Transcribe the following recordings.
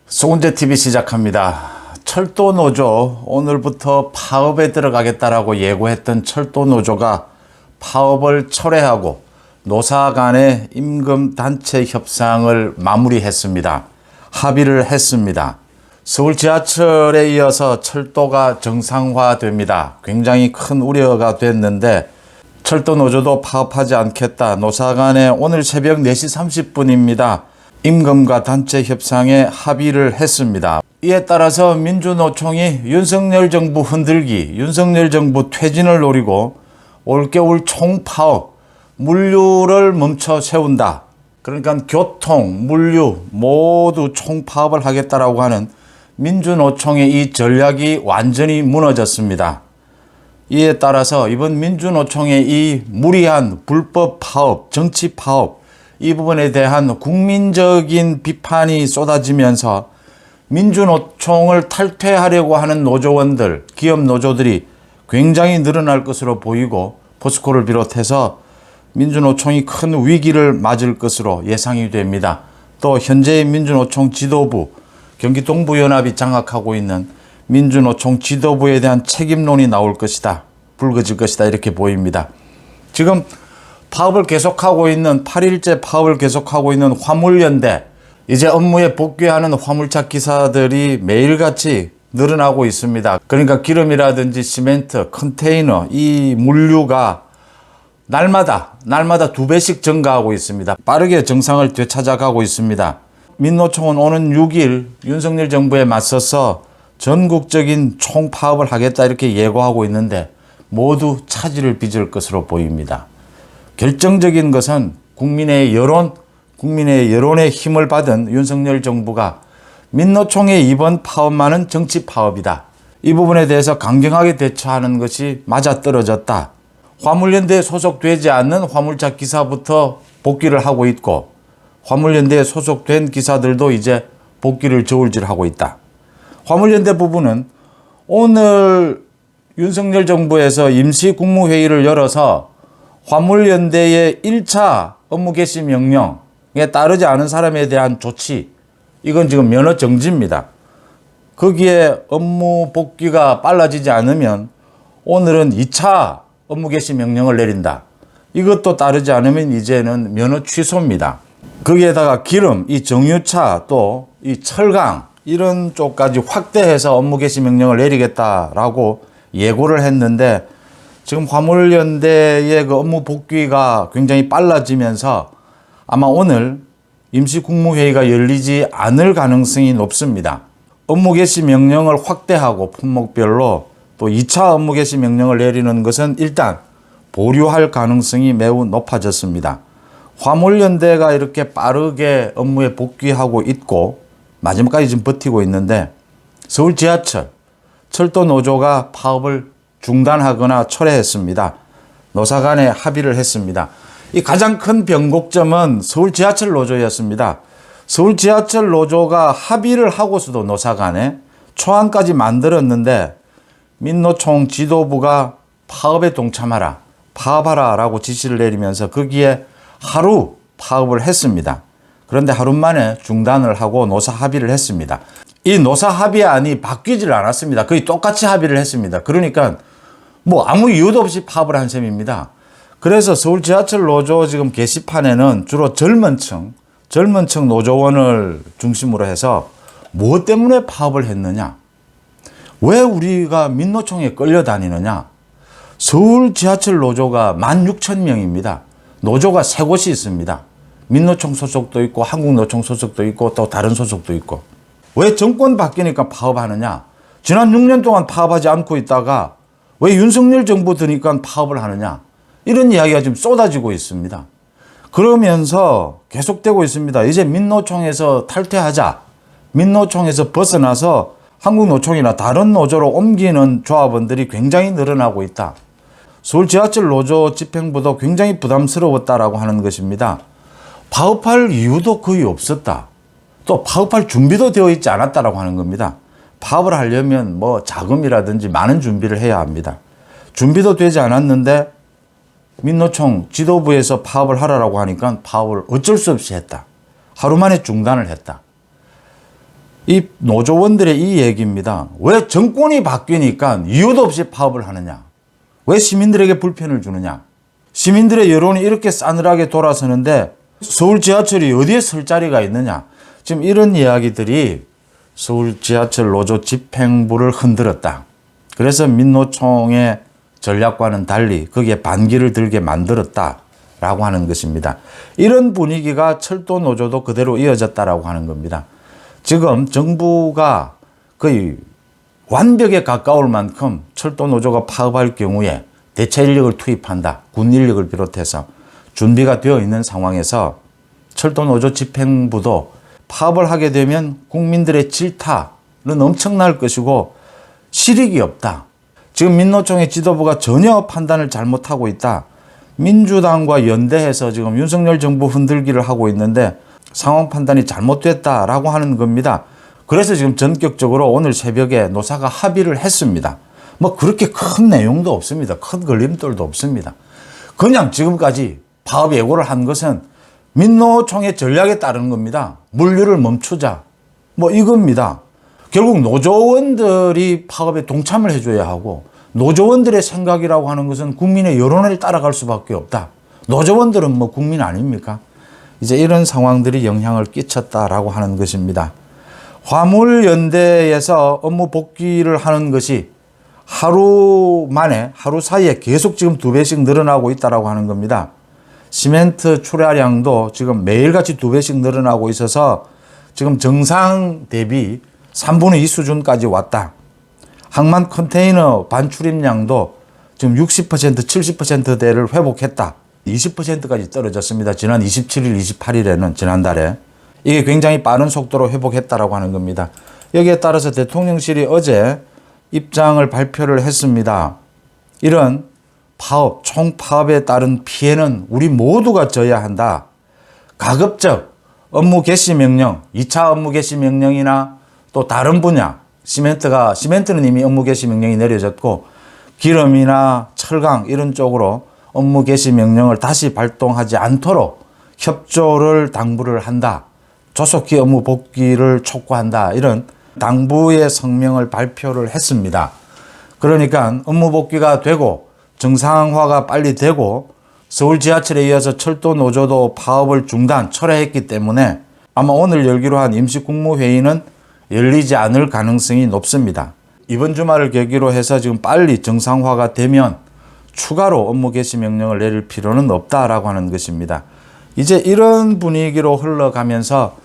송은재TV 시작합니다. 철도노조, 오늘부터 파업에 들어가겠다라고 예고했던 철도노조가 파업을 철회하고 노사 간의 임금 단체 협상을 마무리했습니다. 합의를 했습니다. 서울 지하철에 이어서 철도가 정상화됩니다. 굉장히 큰 우려가 됐는데 철도노조도 파업하지 않겠다. 노사 간에 오늘 새벽 4시 30분입니다. 임금과 단체 협상에 합의를 했습니다. 이에 따라서 민주노총이 윤석열 정부 흔들기, 윤석열 정부 퇴진을 노리고 올겨울 총파업, 물류를 멈춰 세운다. 그러니까 교통, 물류 모두 총파업을 하겠다라고 하는 민주노총의 이 전략이 완전히 무너졌습니다. 이에 따라서 이번 민주노총의 이 무리한 불법 파업, 정치 파업, 이 부분에 대한 국민적인 비판이 쏟아지면서 민주노총을 탈퇴하려고 하는 노조원들, 기업 노조들이 굉장히 늘어날 것으로 보이고 포스코를 비롯해서 민주노총이 큰 위기를 맞을 것으로 예상이 됩니다. 또 현재의 민주노총 지도부, 경기 동부연합이 장악하고 있는 민주노총 지도부에 대한 책임론이 나올 것이다. 불거질 것이다. 이렇게 보입니다. 지금 파업을 계속하고 있는 8일째 파업을 계속하고 있는 화물연대, 이제 업무에 복귀하는 화물차 기사들이 매일같이 늘어나고 있습니다. 그러니까 기름이라든지 시멘트, 컨테이너, 이 물류가 날마다 2배씩 증가하고 있습니다. 빠르게 정상을 되찾아가고 있습니다. 민노총은 오는 6일 윤석열 정부에 맞서서 전국적인 총파업을 하겠다 이렇게 예고하고 있는데 모두 차질을 빚을 것으로 보입니다. 결정적인 것은 국민의 여론의 힘을 받은 윤석열 정부가 민노총의 이번 파업만은 정치 파업이다. 이 부분에 대해서 강경하게 대처하는 것이 맞아떨어졌다. 화물연대에 소속되지 않는 화물차 기사부터 복귀를 하고 있고 화물연대에 소속된 기사들도 이제 복귀를 저울질하고 있다. 화물연대 부분은 오늘 윤석열 정부에서 임시국무회의를 열어서 화물연대의 1차 업무 개시 명령에 따르지 않은 사람에 대한 조치, 이건 지금 면허 정지입니다. 거기에 업무 복귀가 빨라지지 않으면 오늘은 2차 업무 개시 명령을 내린다. 이것도 따르지 않으면 이제는 면허 취소입니다. 거기에다가 기름, 이 정유차 또 이 철강 이런 쪽까지 확대해서 업무 개시 명령을 내리겠다라고 예고를 했는데 지금 화물연대의 그 업무 복귀가 굉장히 빨라지면서 아마 오늘 임시국무회의가 열리지 않을 가능성이 높습니다. 업무 개시 명령을 확대하고 품목별로 또 2차 업무 개시 명령을 내리는 것은 일단 보류할 가능성이 매우 높아졌습니다. 화물연대가 이렇게 빠르게 업무에 복귀하고 있고 마지막까지 지금 버티고 있는데 서울 지하철, 철도노조가 파업을 중단하거나 철회했습니다. 노사 간에 합의를 했습니다. 이 가장 큰 변곡점은 서울 지하철 노조였습니다. 서울 지하철 노조가 합의를 하고서도 노사 간에 초안까지 만들었는데 민노총 지도부가 파업에 동참하라, 파업하라 라고 지시를 내리면서 거기에 하루 파업을 했습니다. 그런데 하루 만에 중단을 하고 노사 합의를 했습니다. 이 노사 합의안이 바뀌질 않았습니다. 거의 똑같이 합의를 했습니다. 그러니까 뭐 아무 이유도 없이 파업을 한 셈입니다. 그래서 서울 지하철 노조 지금 게시판에는 주로 젊은 층 노조원을 중심으로 해서 무엇 때문에 파업을 했느냐? 왜 우리가 민노총에 끌려다니느냐? 서울 지하철 노조가 16,000명입니다. 노조가 3곳이 있습니다. 민노총 소속도 있고 한국노총 소속도 있고 또 다른 소속도 있고. 왜 정권 바뀌니까 파업하느냐? 지난 6년 동안 파업하지 않고 있다가 왜 윤석열 정부 드니까 파업을 하느냐? 이런 이야기가 지금 쏟아지고 있습니다. 그러면서 계속되고 있습니다. 이제 민노총에서 탈퇴하자. 민노총에서 벗어나서 한국노총이나 다른 노조로 옮기는 조합원들이 굉장히 늘어나고 있다. 서울 지하철 노조 집행부도 굉장히 부담스러웠다라고 하는 것입니다. 파업할 이유도 거의 없었다. 또 파업할 준비도 되어 있지 않았다라고 하는 겁니다. 파업을 하려면 뭐 자금이라든지 많은 준비를 해야 합니다. 준비도 되지 않았는데 민노총 지도부에서 파업을 하라고 하니까 파업을 어쩔 수 없이 했다. 하루 만에 중단을 했다. 이 노조원들의 이 얘기입니다. 왜 정권이 바뀌니까 이유도 없이 파업을 하느냐? 왜 시민들에게 불편을 주느냐? 시민들의 여론이 이렇게 싸늘하게 돌아서는데 서울 지하철이 어디에 설 자리가 있느냐? 지금 이런 이야기들이 서울 지하철 노조 집행부를 흔들었다. 그래서 민노총의 전략과는 달리 거기에 반기를 들게 만들었다라고 하는 것입니다. 이런 분위기가 철도 노조도 그대로 이어졌다라고 하는 겁니다. 지금 정부가 거의 완벽에 가까울 만큼 철도 노조가 파업할 경우에 대체 인력을 투입한다. 군 인력을 비롯해서 준비가 되어 있는 상황에서 철도 노조 집행부도 파업을 하게 되면 국민들의 질타는 엄청날 것이고 실익이 없다. 지금 민노총의 지도부가 전혀 판단을 잘못하고 있다. 민주당과 연대해서 지금 윤석열 정부 흔들기를 하고 있는데 상황 판단이 잘못됐다라고 하는 겁니다. 그래서 지금 전격적으로 오늘 새벽에 노사가 합의를 했습니다. 뭐 그렇게 큰 내용도 없습니다. 큰 걸림돌도 없습니다. 그냥 지금까지 파업 예고를 한 것은 민노총의 전략에 따르는 겁니다. 물류를 멈추자. 뭐 이겁니다. 결국 노조원들이 파업에 동참을 해줘야 하고 노조원들의 생각이라고 하는 것은 국민의 여론을 따라갈 수밖에 없다. 노조원들은 뭐 국민 아닙니까? 이제 이런 상황들이 영향을 끼쳤다라고 하는 것입니다. 화물연대에서 업무 복귀를 하는 것이 하루 만에, 하루 사이에 계속 지금 2배씩 늘어나고 있다라고 하는 겁니다. 시멘트 출하량도 지금 매일같이 2배씩 늘어나고 있어서 지금 정상 대비 3분의 2 수준까지 왔다. 항만 컨테이너 반출입량도 지금 60%, 70%대를 회복했다. 20%까지 떨어졌습니다. 지난 27일, 28일에는 지난달에. 이게 굉장히 빠른 속도로 회복했다라고 하는 겁니다. 여기에 따라서 대통령실이 어제 입장을 발표를 했습니다. 이런 파업, 총파업에 따른 피해는 우리 모두가 져야 한다. 가급적 업무 개시 명령, 2차 업무 개시 명령이나 또 다른 분야, 시멘트는 이미 업무 개시 명령이 내려졌고 기름이나 철강 이런 쪽으로 업무 개시 명령을 다시 발동하지 않도록 협조를 당부를 한다. 조속히 업무 복귀를 촉구한다. 이런 당부의 성명을 발표를 했습니다. 그러니까 업무 복귀가 되고 정상화가 빨리 되고 서울 지하철에 이어서 철도 노조도 파업을 철회했기 때문에 아마 오늘 열기로 한 임시국무회의는 열리지 않을 가능성이 높습니다. 이번 주말을 계기로 해서 지금 빨리 정상화가 되면 추가로 업무 개시 명령을 내릴 필요는 없다라고 하는 것입니다. 이제 이런 분위기로 흘러가면서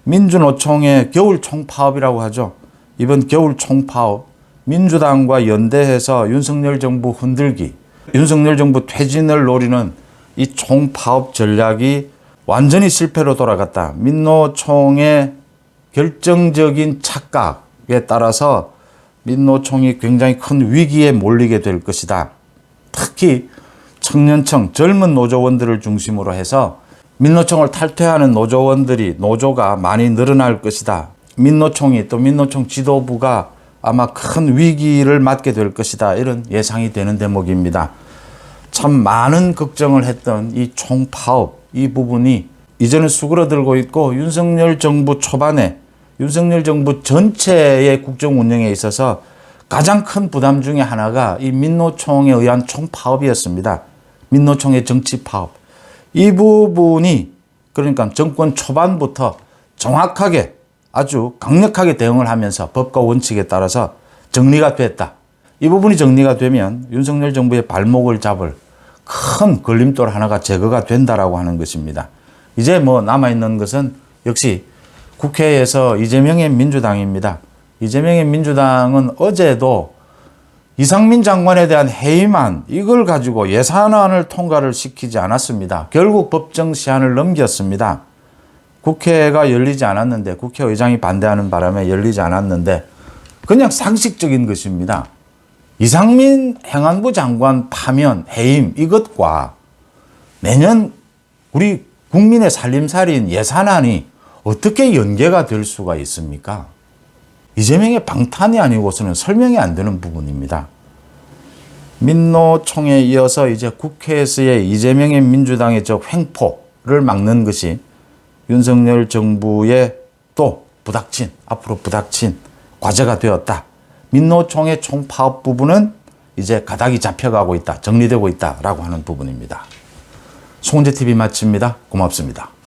민주노총의 겨울 총파업이라고 하죠. 이번 겨울 총파업, 민주당과 연대해서 윤석열 정부 흔들기, 윤석열 정부 퇴진을 노리는 이 총파업 전략이 완전히 실패로 돌아갔다. 민노총의 결정적인 착각에 따라서 민노총이 굉장히 큰 위기에 몰리게 될 것이다. 특히 청년층, 젊은 노조원들을 중심으로 해서 민노총을 탈퇴하는 노조가 많이 늘어날 것이다. 민노총이 또 민노총 지도부가 아마 큰 위기를 맞게 될 것이다. 이런 예상이 되는 대목입니다. 참 많은 걱정을 했던 이 총파업, 이 부분이 이제는 수그러들고 있고 윤석열 정부 초반에 윤석열 정부 전체의 국정 운영에 있어서 가장 큰 부담 중에 하나가 이 민노총에 의한 총파업이었습니다. 민노총의 정치 파업. 이 부분이 그러니까 정권 초반부터 정확하게 아주 강력하게 대응을 하면서 법과 원칙에 따라서 정리가 됐다. 이 부분이 정리가 되면 윤석열 정부의 발목을 잡을 큰 걸림돌 하나가 제거가 된다라고 하는 것입니다. 이제 뭐 남아있는 것은 역시 국회에서 이재명의 민주당입니다. 이재명의 민주당은 어제도 이상민 장관에 대한 해임안 이걸 가지고 예산안을 통과를 시키지 않았습니다. 결국 법정 시한을 넘겼습니다. 국회가 열리지 않았는데 국회의장이 반대하는 바람에 열리지 않았는데 그냥 상식적인 것입니다. 이상민 행안부 장관 파면 해임 이것과 내년 우리 국민의 살림살이인 예산안이 어떻게 연계가 될 수가 있습니까? 이재명의 방탄이 아니고서는 설명이 안 되는 부분입니다. 민노총에 이어서 이제 국회에서의 이재명의 민주당의 저 횡포를 막는 것이 윤석열 정부의 또 앞으로 부닥친 과제가 되었다. 민노총의 총파업 부분은 이제 가닥이 잡혀가고 있다. 정리되고 있다라고 하는 부분입니다. 송은재TV 마칩니다. 고맙습니다.